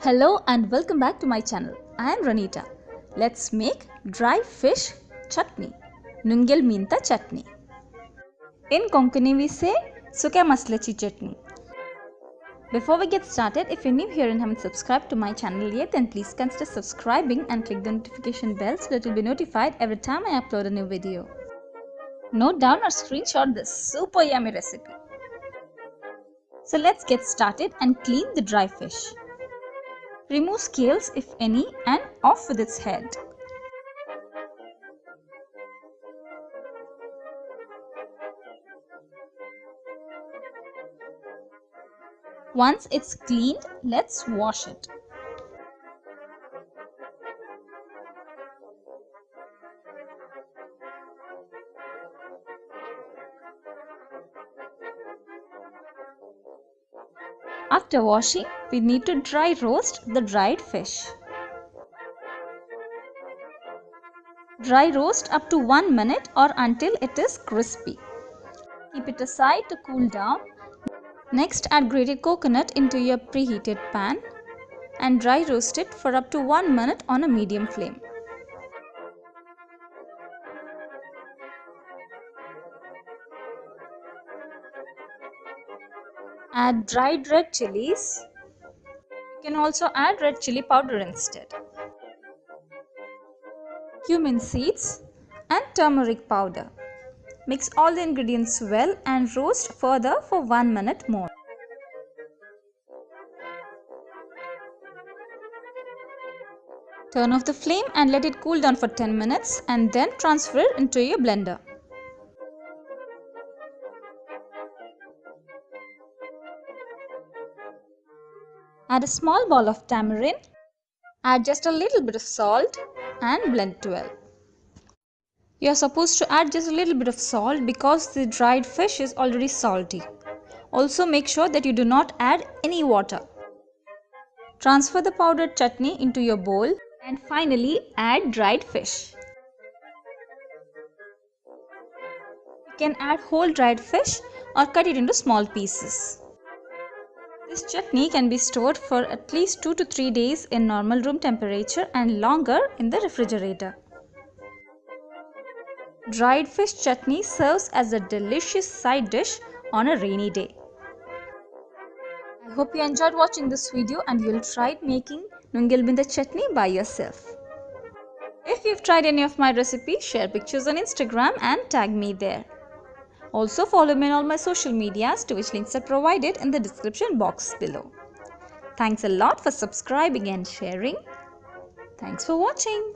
Hello and welcome back to my channel. I am Ranita. Let's make dry fish chutney, nungel meenta chutney. In Konkani we say sukya maslechi chutney. Before we get started, if you're new here and haven't subscribed to my channel yet, then please consider subscribing and click the notification bell so that you'll be notified every time I upload a new video. Note down or screenshot this super yummy recipe. So let's get started and clean the dry fish. Remove scales if any and off with its head. Once it's cleaned, let's wash it. After washing, we need to dry roast the dried fish. Dry roast up to 1 minute or until it is crispy. Keep it aside to cool down. Next, add grated coconut into your preheated pan and dry roast it for up to 1 minute on a medium flame. Add dried red chilies. You can also add red chili powder instead. Cumin seeds and turmeric powder. Mix all the ingredients well and roast further for 1 minute more. Turn off the flame and let it cool down for 10 minutes and then transfer it into your blender. Add a small ball of tamarind. Add just a little bit of salt and blend well. You are supposed to add just a little bit of salt because the dried fish is already salty. Also make sure that you do not add any water. Transfer the powdered chutney into your bowl and finally add dried fish. You can add whole dried fish or cut it into small pieces. This chutney can be stored for at least 2 to 3 days in normal room temperature and longer in the refrigerator. Dried fish chutney serves as a delicious side dish on a rainy day. I hope you enjoyed watching this video and you'll try making nungel meenta chutney by yourself. If you've tried any of my recipes, share pictures on Instagram and tag me there. Also follow me on all my social medias, to which links are provided in the description box below. Thanks a lot for subscribing and sharing. Thanks for watching.